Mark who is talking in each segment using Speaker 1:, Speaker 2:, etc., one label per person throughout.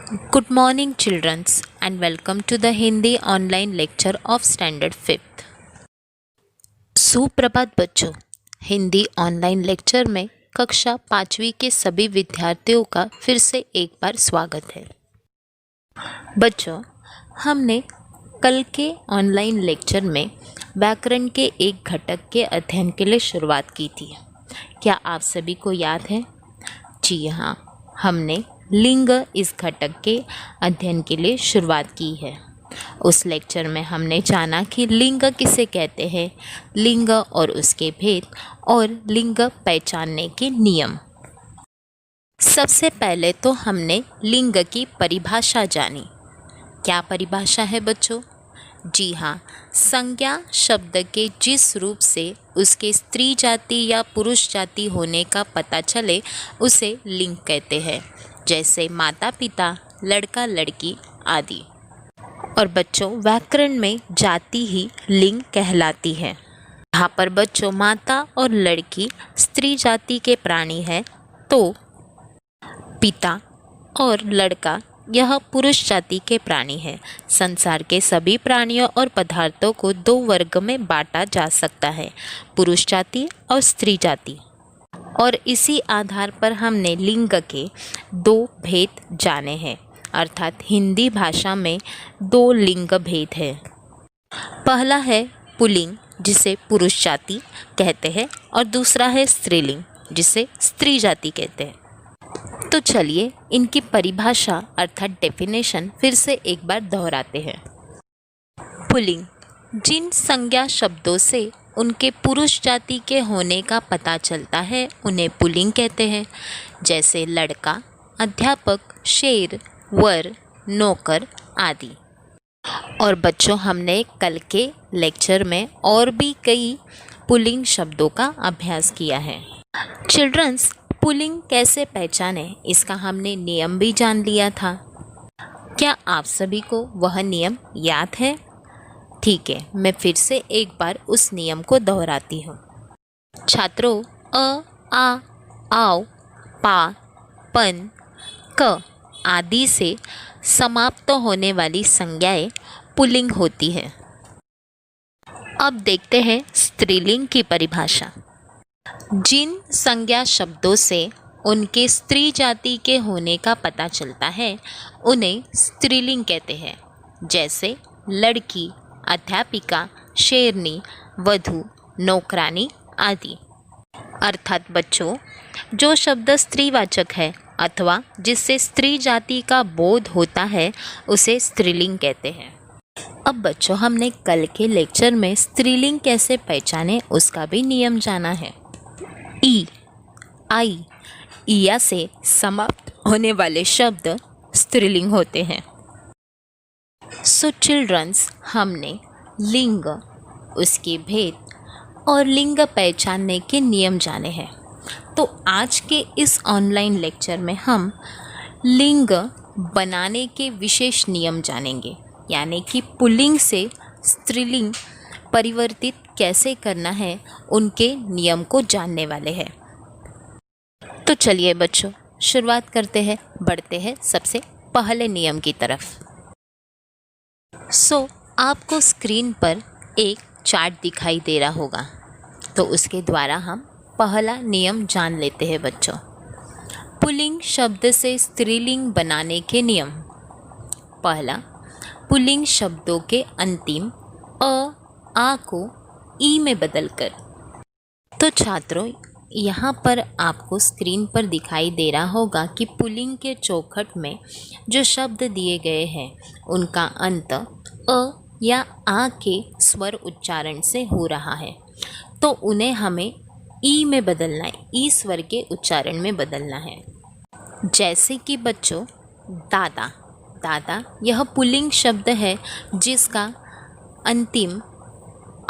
Speaker 1: Good morning, children, and welcome to the Hindi online lecture of Standard 5th. सुप्रभात बच्चों, Hindi online lecture में कक्षा 5वीं के सभी विद्यार्थियों का फिर से एक बार स्वागत है। बच्चों, हमने कल के ऑनलाइन लेक्चर में व्याकरण के एक घटक के अध्ययन के लिए शुरुआत की थी। क्या आप सभी को याद है? जी हाँ, हमने लिंग इस घटक के अध्ययन के लिए शुरुआत की है। उस लेक्चर में हमने जाना कि लिंग किसे कहते हैं, लिंग और उसके भेद और लिंग पहचानने के नियम। सबसे पहले तो हमने लिंग की परिभाषा जानी। क्या परिभाषा है बच्चों? जी हाँ, संज्ञा शब्द के जिस रूप से उसके स्त्री जाति या पुरुष जाति होने का पता चले उसे लिंग कहते हैं, जैसे माता पिता, लड़का लड़की आदि। और बच्चों, व्याकरण में जाति ही लिंग कहलाती है। यहाँ पर बच्चों माता और लड़की स्त्री जाति के प्राणी है, तो पिता और लड़का यह पुरुष जाति के प्राणी है। संसार के सभी प्राणियों और पदार्थों को दो वर्ग में बांटा जा सकता है, पुरुष जाति और स्त्री जाति। और इसी आधार पर हमने लिंग के दो भेद जाने हैं, अर्थात हिंदी भाषा में दो लिंग भेद है। पहला है पुल्लिंग, जिसे पुरुष जाति कहते हैं, और दूसरा है स्त्रीलिंग, जिसे स्त्री जाति कहते हैं। तो चलिए इनकी परिभाषा अर्थात डेफिनेशन फिर से एक बार दोहराते हैं। पुल्लिंग, जिन संज्ञा शब्दों से उनके पुरुष जाति के होने का पता चलता है उन्हें पुल्लिंग कहते हैं, जैसे लड़का, अध्यापक, शेर, वर, नौकर आदि। और बच्चों, हमने कल के लेक्चर में और भी कई पुल्लिंग शब्दों का अभ्यास किया है। चिल्ड्रंस, पुल्लिंग कैसे पहचाने इसका हमने नियम भी जान लिया था। क्या आप सभी को वह नियम याद है? ठीक है, मैं फिर से एक बार उस नियम को दोहराती हूँ। छात्रों, अ, आ, आओ, पा, पन, क आदि से समाप्त होने वाली संज्ञाएं पुल्लिंग होती है। अब देखते हैं स्त्रीलिंग की परिभाषा। जिन संज्ञा शब्दों से उनके स्त्री जाति के होने का पता चलता है उन्हें स्त्रीलिंग कहते हैं, जैसे लड़की, अध्यापिका, शेरनी, वधू, नौकरानी आदि। अर्थात बच्चों, जो शब्द स्त्रीवाचक है अथवा जिससे स्त्री जाति का बोध होता है उसे स्त्रीलिंग कहते हैं। अब बच्चों, हमने कल के लेक्चर में स्त्रीलिंग कैसे पहचाने उसका भी नियम जाना है। ई, आई, इया से समाप्त होने वाले शब्द स्त्रीलिंग होते हैं। सो चिल्ड्रंस, हमने लिंग, उसके भेद और लिंग पहचानने के नियम जाने हैं। तो आज के इस ऑनलाइन लेक्चर में हम लिंग बनाने के विशेष नियम जानेंगे, यानी कि पुल्लिंग से स्त्रीलिंग परिवर्तित कैसे करना है उनके नियम को जानने वाले हैं। तो चलिए बच्चों, शुरुआत करते हैं, बढ़ते हैं सबसे पहले नियम की तरफ। आपको स्क्रीन पर एक चार्ट दिखाई दे रहा होगा, तो उसके द्वारा हम पहला नियम जान लेते हैं बच्चों। पुल्लिंग शब्द से स्त्रीलिंग बनाने के नियम। पहला, पुल्लिंग शब्दों के अंतिम अ, आ को ई में बदलकर। तो छात्रों, यहाँ पर आपको स्क्रीन पर दिखाई दे रहा होगा कि पुल्लिंग के चौखट में जो शब्द दिए गए हैं उनका अंत अ या आ के स्वर उच्चारण से हो रहा है, तो उन्हें हमें ई में बदलना है, ई स्वर के उच्चारण में बदलना है। जैसे कि बच्चों, दादा, दादा यह पुल्लिंग शब्द है जिसका अंतिम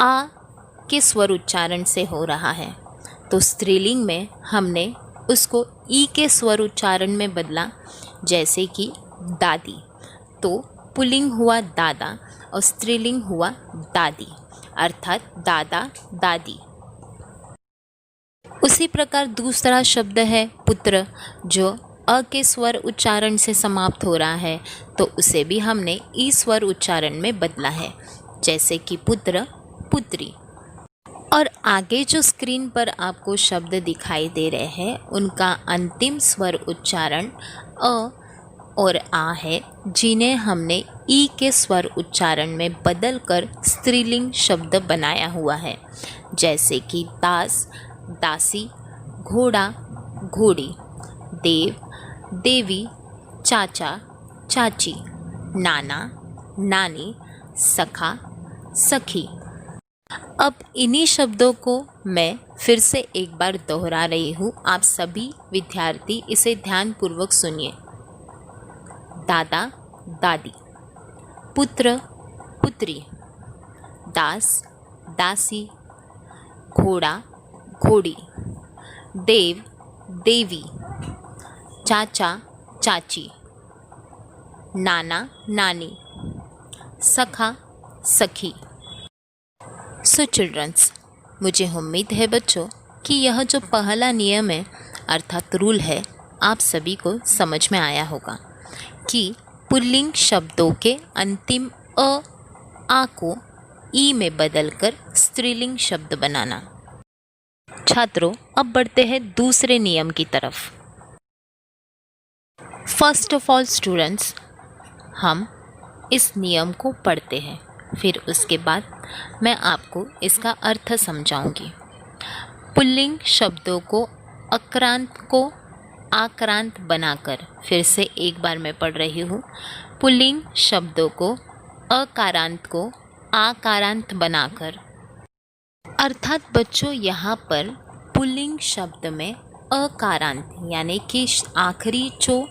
Speaker 1: आ के स्वर उच्चारण से हो रहा है, तो स्त्रीलिंग में हमने उसको ई के स्वर उच्चारण में बदला, जैसे कि दादी। तो पुल्लिंग हुआ दादा और स्त्रीलिंग हुआ दादी, अर्थात दादा दादी। उसी प्रकार दूसरा शब्द है पुत्र, जो अ के स्वर उच्चारण से समाप्त हो रहा है तो उसे भी हमने ई स्वर उच्चारण में बदला है, जैसे कि पुत्र, पुत्री। और आगे जो स्क्रीन पर आपको शब्द दिखाई दे रहे हैं उनका अंतिम स्वर उच्चारण अ और आ है, जिन्हें हमने ई के स्वर उच्चारण में बदलकर स्त्रीलिंग शब्द बनाया हुआ है, जैसे कि दास, दासी, घोड़ा, घोड़ी, देव, देवी, चाचा, चाची, नाना, नानी, सखा, सखी। अब इन्हीं शब्दों को मैं फिर से एक बार दोहरा रही हूँ, आप सभी विद्यार्थी इसे ध्यानपूर्वक सुनिए। दादा, दादी, पुत्र, पुत्री, दास, दासी, घोड़ा, घोड़ी, देव, देवी, चाचा, चाची, नाना, नानी, सखा, सखी। सो चिल्ड्रंस, मुझे उम्मीद है बच्चों कि यह जो पहला नियम है अर्थात रूल है, आप सभी को समझ में आया होगा कि पुल्लिंग शब्दों के अंतिम अ, आ को ई में बदलकर स्त्रीलिंग शब्द बनाना। छात्रों, अब बढ़ते हैं दूसरे नियम की तरफ। फर्स्ट ऑफ ऑल स्टूडेंट्स, हम इस नियम को पढ़ते हैं, फिर उसके बाद मैं आपको इसका अर्थ समझाऊंगी। पुल्लिंग शब्दों को अक्रांत को आक्रांत बनाकर, फिर से एक बार मैं पढ़ रही हूँ। पुल्लिंग शब्दों को अकारांत को आकारांत बनाकर, अर्थात बच्चों यहाँ पर पुल्लिंग शब्द में अकारांत यानी कि आखिरी जो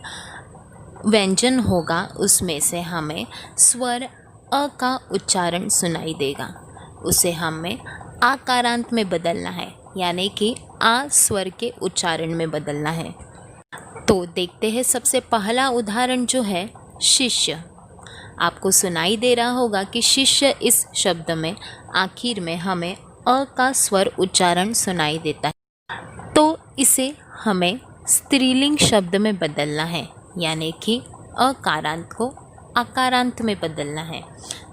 Speaker 1: व्यंजन होगा उसमें से हमें स्वर अ का उच्चारण सुनाई देगा, उसे हमें आकारांत में बदलना है, यानी कि आ स्वर के उच्चारण में बदलना है। तो देखते हैं सबसे पहला उदाहरण जो है शिष्य। आपको सुनाई दे रहा होगा कि शिष्य इस शब्द में आखिर में हमें अ का स्वर उच्चारण सुनाई देता है, तो इसे हमें स्त्रीलिंग शब्द में बदलना है, यानी कि अकारांत को आकारांत में बदलना है।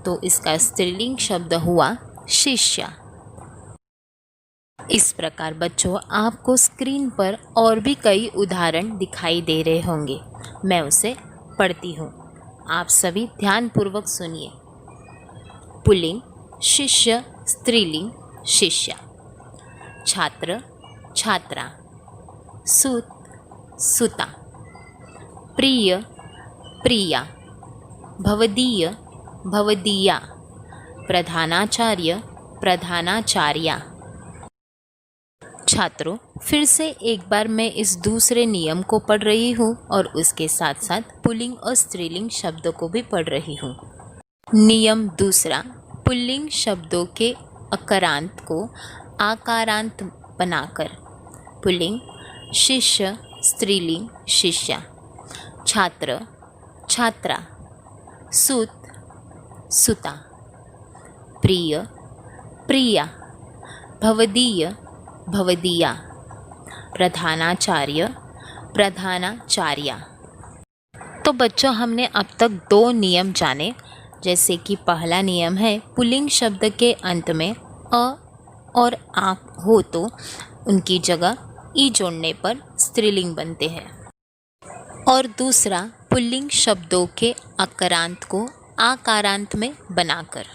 Speaker 1: तो इसका स्त्रीलिंग शब्द हुआ शिष्या। इस प्रकार बच्चों आपको स्क्रीन पर और भी कई उदाहरण दिखाई दे रहे होंगे, मैं उसे पढ़ती हूँ, आप सभी ध्यानपूर्वक सुनिए। पुल्लिंग शिष्य, स्त्रीलिंग शिष्या। छात्र, छात्रा, सुत, सुता, प्रिय, प्रिया, भवदीय, भवदीया, प्रधानाचार्य, प्रधानाचार्या। छात्रों, फिर से एक बार मैं इस दूसरे नियम को पढ़ रही हूँ और उसके साथ साथ पुल्लिंग और स्त्रीलिंग शब्दों को भी पढ़ रही हूँ। नियम दूसरा, पुल्लिंग शब्दों के अकारांत को आकारांत बनाकर। पुल्लिंग शिष्य, स्त्रीलिंग शिष्या। छात्र, छात्रा, सुत, सुता, प्रिय, प्रिया, भवदीय, भवदीया, प्रधानाचार्य, प्रधानाचार्या। तो बच्चों हमने अब तक दो नियम जाने, जैसे कि पहला नियम है पुल्लिंग शब्द के अंत में अ और आ हो तो उनकी जगह ई जोड़ने पर स्त्रीलिंग बनते हैं, और दूसरा पुल्लिंग शब्दों के अकारांत को आकारांत में बनाकर।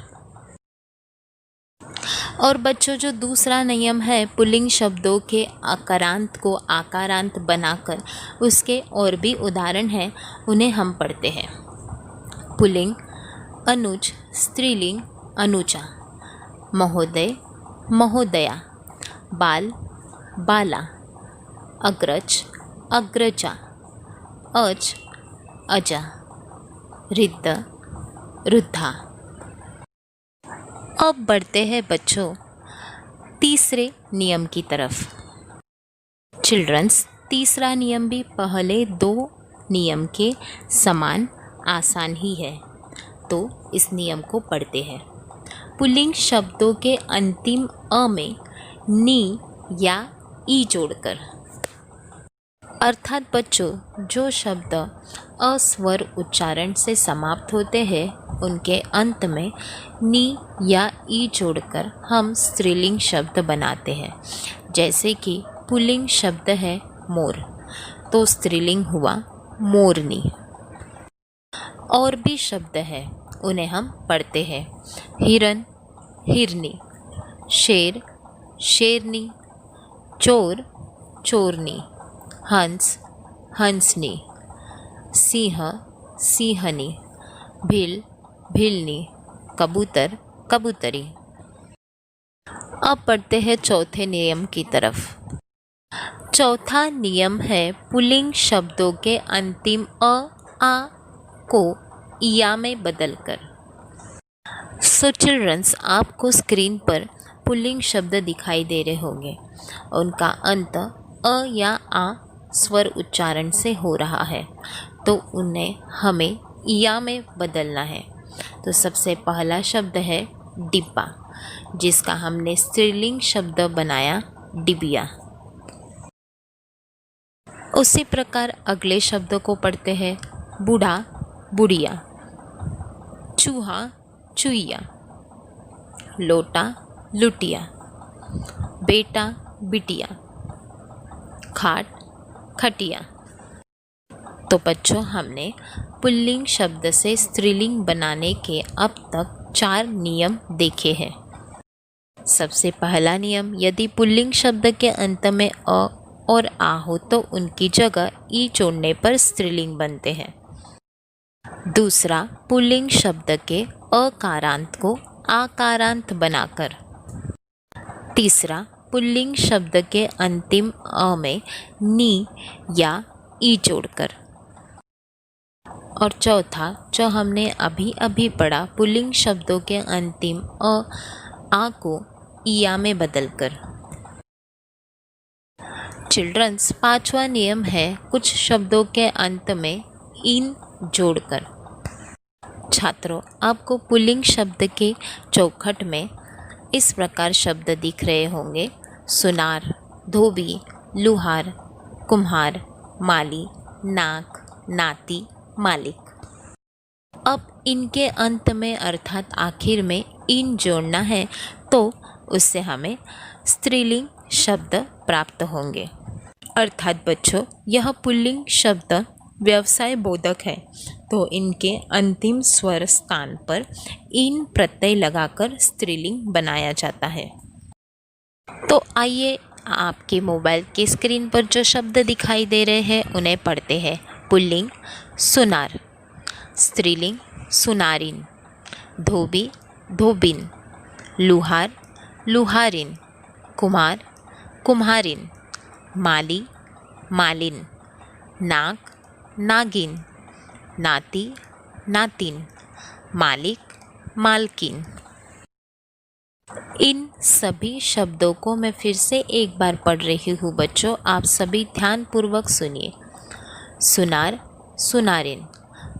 Speaker 1: और बच्चों जो दूसरा नियम है पुल्लिंग शब्दों के अकारांत को आकारांत बनाकर, उसके और भी उदाहरण हैं, उन्हें हम पढ़ते हैं। पुल्लिंग अनुज, स्त्रीलिंग अनुजा, महोदय, महोदया, बाल, बाला, अग्रज, अग्रजा, अज, अजा, रिद्ध, रुद्धा। अब बढ़ते हैं बच्चों तीसरे नियम की तरफ। चिल्ड्रंस, तीसरा नियम भी पहले दो नियम के समान आसान ही है, तो इस नियम को पढ़ते हैं। पुल्लिंग शब्दों के अंतिम अ में नी या ई जोड़कर। अर्थात बच्चों, जो शब्द अस्वर उच्चारण से समाप्त होते हैं उनके अंत में नी या ई जोड़कर हम स्त्रीलिंग शब्द बनाते हैं। जैसे कि पुल्लिंग शब्द है मोर, तो स्त्रीलिंग हुआ मोरनी। और भी शब्द है, उन्हें हम पढ़ते हैं। हिरन, हिरनी, शेर, शेरनी, चोर, चोरनी, हंस, हंसनी, सिंह, सिंहनी, भील, भीलनी, कबूतर, कबूतरी। अब बढ़ते हैं चौथे नियम की तरफ। चौथा नियम है पुल्लिंग शब्दों के अंतिम अ, आ को इया में बदलकर। सो चिल्ड्रंस, आपको स्क्रीन पर पुल्लिंग शब्द दिखाई दे रहे होंगे। उनका अंत अ या आ स्वर उच्चारण से हो रहा है, तो उन्हें हमें इया में बदलना है। तो सबसे पहला शब्द है डिब्बा, जिसका हमने स्त्रीलिंग शब्द बनाया डिबिया। उसी प्रकार अगले शब्द को पढ़ते हैं। बूढ़ा, बुढ़िया, चूहा, चुईया, लोटा, लुटिया, बेटा, बिटिया, खाट, खटिया। तो बच्चों, हमने पुल्लिंग शब्द से स्त्रीलिंग बनाने के अब तक 4 नियम देखे हैं। सबसे पहला नियम, यदि पुल्लिंग शब्द के अंत में अ और आ हो तो उनकी जगह ई जोड़ने पर स्त्रीलिंग बनते हैं। दूसरा, पुल्लिंग शब्द के अकारांत को आकारांत बनाकर। तीसरा, पुल्लिंग शब्द के अंतिम अ में नी या ई जोड़कर। और चौथा, जो हमने अभी अभी पढ़ा, पुल्लिंग शब्दों के अंतिम अ आ को इया में बदलकर। चिल्ड्रंस, 5वां नियम है कुछ शब्दों के अंत में इन जोड़कर। छात्रों, आपको पुल्लिंग शब्द के चौखट में इस प्रकार शब्द दिख रहे होंगे। सुनार, धोबी, लुहार, कुम्हार, माली, नाक, नाती, मालिक। अब इनके अंत में अर्थात आखिर में इन जोड़ना है, तो उससे हमें स्त्रीलिंग शब्द प्राप्त होंगे। अर्थात बच्चों, यह पुल्लिंग शब्द व्यवसाय बोधक है, तो इनके अंतिम स्वर स्थान पर इन प्रत्यय लगाकर स्त्रीलिंग बनाया जाता है। तो आइए, आपके मोबाइल की स्क्रीन पर जो शब्द दिखाई दे रहे हैं उन्हें पढ़ते हैं। पुल्लिंग सुनार, स्त्रीलिंग सुनारिन, धोबी धोबिन, लुहार लुहारिन, कुम्हार कुम्हारिन, माली मालिन, नाक नागिन, नाती नातिन, मालिक मालकिन। इन सभी शब्दों को मैं फिर से एक बार पढ़ रही हूँ बच्चों, आप सभी ध्यानपूर्वक सुनिए। सुनार सुनारिन,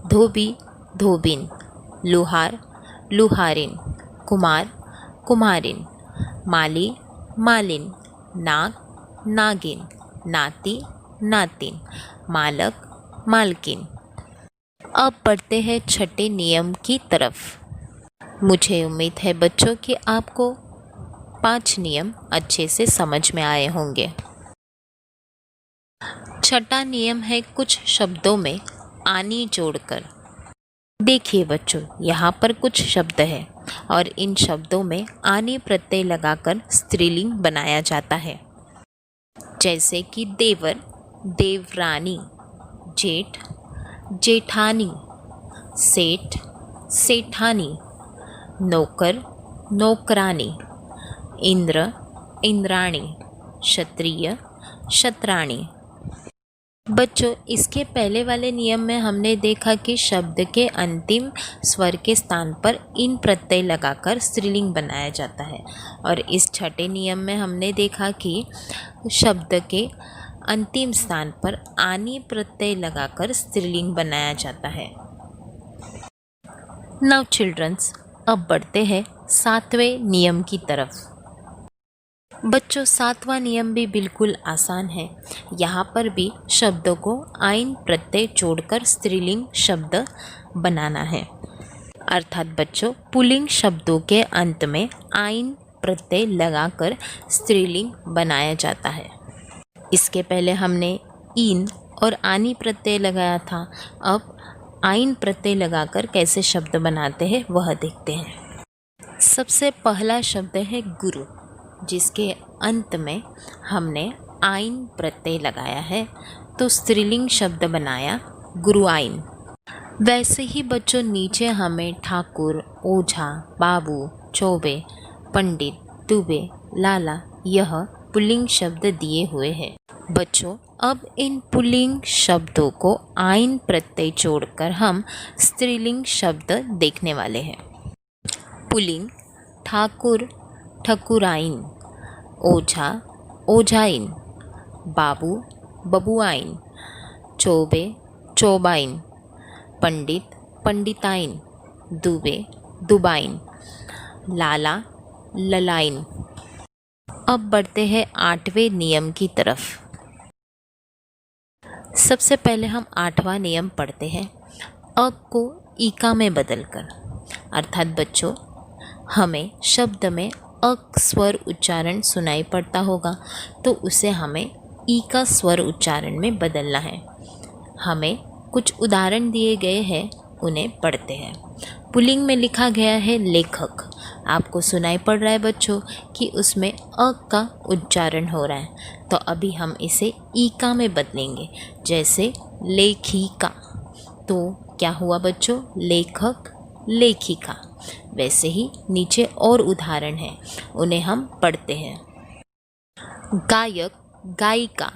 Speaker 1: धोबी धोबिन, लुहार लुहारिन, कुमार कुम्हारिन, माली मालिन, नाक नागिन, नाती नातिन, मालक मालकिन। अब बढ़ते हैं छठे नियम की तरफ। मुझे उम्मीद है बच्चों कि आपको 5 नियम अच्छे से समझ में आए होंगे। छठा नियम है कुछ शब्दों में आनी जोड़कर। देखिए बच्चों, यहाँ पर कुछ शब्द है और इन शब्दों में आनी प्रत्यय लगाकर स्त्रीलिंग बनाया जाता है। जैसे कि देवर, देवरानी, जेठ, जेठानी, सेठ, सेठानी, नौकर, नौकरानी, इंद्र, इंद्राणी, क्षत्रिय, क्षत्राणी। बच्चों, इसके पहले वाले नियम में हमने देखा कि शब्द के अंतिम स्वर के स्थान पर इन प्रत्यय लगाकर स्त्रीलिंग बनाया जाता है, और इस छठे नियम में हमने देखा कि शब्द के अंतिम स्थान पर आनी प्रत्यय लगाकर स्त्रीलिंग बनाया जाता है। नाउ चिल्ड्रंस, अब बढ़ते हैं 7वें नियम की तरफ। बच्चों, सातवां नियम भी बिल्कुल आसान है। यहाँ पर भी शब्दों को आइन प्रत्यय जोड़कर स्त्रीलिंग शब्द बनाना है। अर्थात बच्चों, पुल्लिंग शब्दों के अंत में आइन प्रत्यय लगाकर स्त्रीलिंग बनाया जाता है। इसके पहले हमने इन और आनी प्रत्यय लगाया था। अब आइन प्रत्यय लगाकर कैसे शब्द बनाते हैं वह देखते हैं। सबसे पहला शब्द है गुरु, जिसके अंत में हमने आइन प्रत्यय लगाया है, तो स्त्रीलिंग शब्द बनाया गुरुआइन। वैसे ही बच्चों, नीचे हमें ठाकुर, ओझा, बाबू, चौबे, पंडित, दुबे, लाला यह पुल्लिंग शब्द दिए हुए हैं। बच्चों, अब इन पुल्लिंग शब्दों को आइन प्रत्यय जोड़कर हम स्त्रीलिंग शब्द देखने वाले हैं। पुल्लिंग ठाकुर, ठकुराइन, ओझा, ओझाइन, बाबू, बबुआइन, चौबे, चौबाइन, पंडित, पंडिताइन, दुबे, दुबाइन, लाला, ललाइन। अब बढ़ते हैं 8वें नियम की तरफ। सबसे पहले हम 8वां नियम पढ़ते हैं, अ को ईका में बदलकर। अर्थात बच्चों, हमें शब्द में अ स्वर उच्चारण सुनाई पड़ता होगा, तो उसे हमें ई का स्वर उच्चारण में बदलना है। हमें कुछ उदाहरण दिए गए हैं, उन्हें पढ़ते हैं। पुल्लिंग में लिखा गया है लेखक। आपको सुनाई पड़ रहा है बच्चों कि उसमें अ का उच्चारण हो रहा है, तो अभी हम इसे ईका में बदलेंगे, जैसे लेखिका। तो क्या हुआ बच्चों? लेखक, लेखिका। वैसे ही नीचे और उदाहरण हैं, उन्हें हम पढ़ते हैं। गायक, गायिका,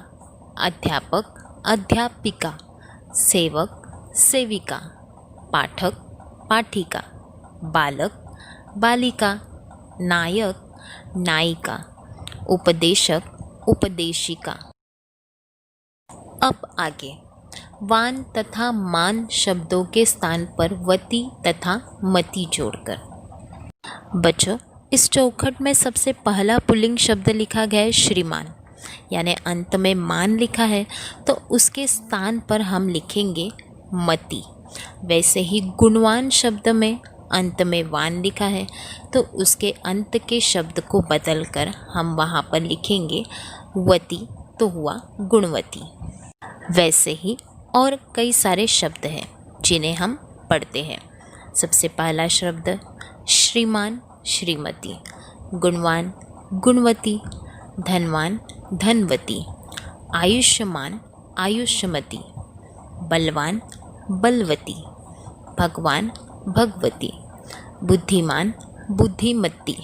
Speaker 1: अध्यापक, अध्यापिका, सेवक, सेविका, पाठक, पाठिका, बालक, बालिका, नायक, नायिका, उपदेशक, उपदेशिका। अब आगे वान तथा मान शब्दों के स्थान पर वती तथा मति जोड़कर। बच्चों, इस चौखट में सबसे पहला पुल्लिंग शब्द लिखा गया है श्रीमान, यानी अंत में मान लिखा है, तो उसके स्थान पर हम लिखेंगे मति। वैसे ही गुणवान शब्द में अंत में वान लिखा है, तो उसके अंत के शब्द को बदलकर हम वहाँ पर लिखेंगे वती, तो हुआ गुणवती। वैसे ही और कई सारे शब्द हैं जिन्हें हम पढ़ते हैं। सबसे पहला शब्द श्रीमान, श्रीमती, गुणवान, गुणवती, धनवान, धनवती, आयुष्मान, आयुष्मती, बलवान, बलवती, भगवान, भगवती, बुद्धिमान, बुद्धिमती,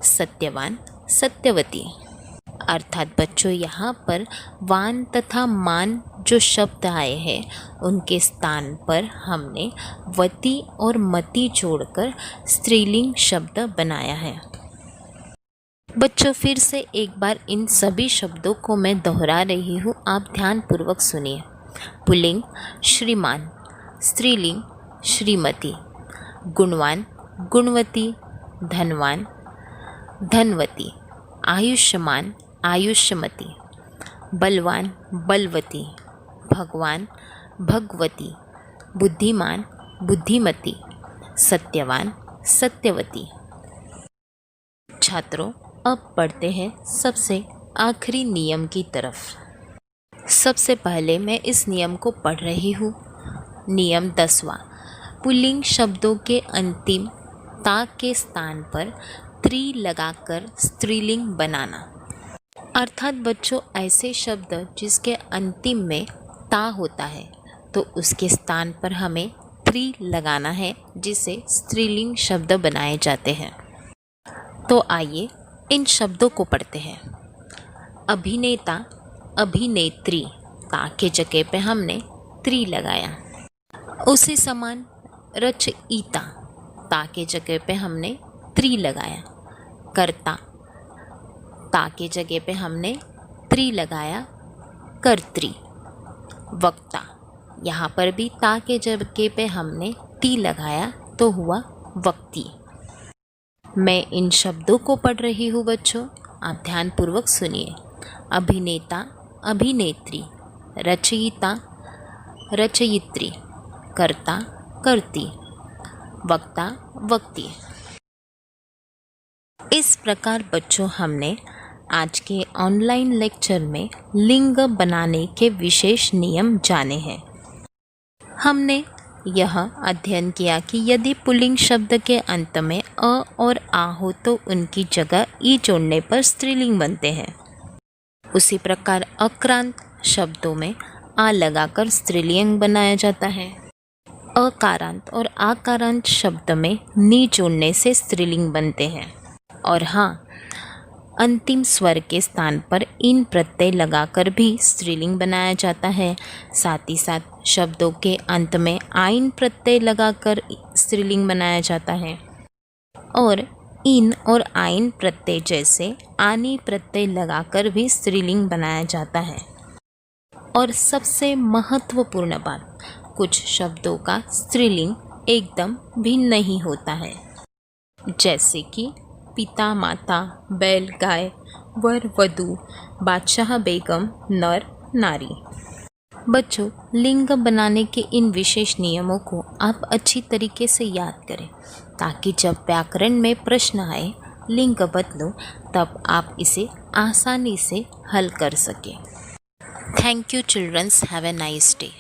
Speaker 1: सत्यवान, सत्यवती। अर्थात बच्चों, यहाँ पर वान तथा मान जो शब्द आए हैं, उनके स्थान पर हमने वती और मति जोड़कर स्त्रीलिंग शब्द बनाया है। बच्चों, फिर से एक बार इन सभी शब्दों को मैं दोहरा रही हूँ, आप ध्यानपूर्वक सुनिए। पुल्लिंग श्रीमान, स्त्रीलिंग श्रीमती, गुणवान, गुणवती, धनवान, धनवती, आयुष्मान, आयुष्मती, बलवान, बलवती, भगवान, भगवती, बुद्धिमान, बुद्धिमती, सत्यवान, सत्यवती। छात्रों, अब पढ़ते हैं सबसे आखिरी नियम की तरफ। सबसे पहले मैं इस नियम को पढ़ रही हूँ। नियम 10वां, पुल्लिंग शब्दों के अंतिम ता के स्थान पर त्रि लगाकर स्त्रीलिंग बनाना। अर्थात बच्चों, ऐसे शब्द जिसके अंतिम में ता होता है, तो उसके स्थान पर हमें त्रि लगाना है, जिसे स्त्रीलिंग शब्द बनाए जाते हैं। तो आइए इन शब्दों को पढ़ते हैं। अभिनेता, अभिनेत्री, ता के जगह पे हमने त्रि लगाया। उसी समान रचयिता, ता के जगह पे हमने त्रि लगाया। कर्ता, ता के जगह पे हमने त्रि लगाया, कर्त्री। वक्ता, यहाँ पर भी ता के जगह पे हमने ती लगाया, तो हुआ वक्ती। मैं इन शब्दों को पढ़ रही हूँ बच्चों, आप ध्यानपूर्वक सुनिए। अभिनेता, अभिनेत्री, रचयिता, रचयित्री, कर्ता, कर्ती, वक्ता, वक्ती। इस प्रकार बच्चों हमने आज के ऑनलाइन लेक्चर में लिंग बनाने के विशेष नियम जाने हैं। हमने यह अध्ययन किया कि यदि पुल्लिंग शब्द के अंत में अ और आ हो तो उनकी जगह ई जोड़ने पर स्त्रीलिंग बनते हैं। उसी प्रकार अक्रांत शब्दों में आ लगाकर स्त्रीलिंग बनाया जाता है। अकारांत और आकारांत शब्द में नी जोड़ने से स्त्रीलिंग बनते हैं। और हाँ, अंतिम स्वर के स्थान पर इन प्रत्यय लगाकर भी स्त्रीलिंग बनाया जाता है। साथ ही साथ शब्दों के अंत में आइन प्रत्यय लगाकर स्त्रीलिंग बनाया जाता है और इन और आइन प्रत्यय जैसे आनी प्रत्यय लगाकर भी स्त्रीलिंग बनाया जाता है। और सबसे महत्वपूर्ण बात, कुछ शब्दों का स्त्रीलिंग एकदम भिन्न ही होता है, जैसे कि पिता माता, बैल गाय, वर वधू, बादशाह बेगम, नर नारी। बच्चों, लिंग बनाने के इन विशेष नियमों को आप अच्छी तरीके से याद करें ताकि जब व्याकरण में प्रश्न आए लिंग बदलो तब आप इसे आसानी से हल कर सकें। Thank you childrens, have a nice day.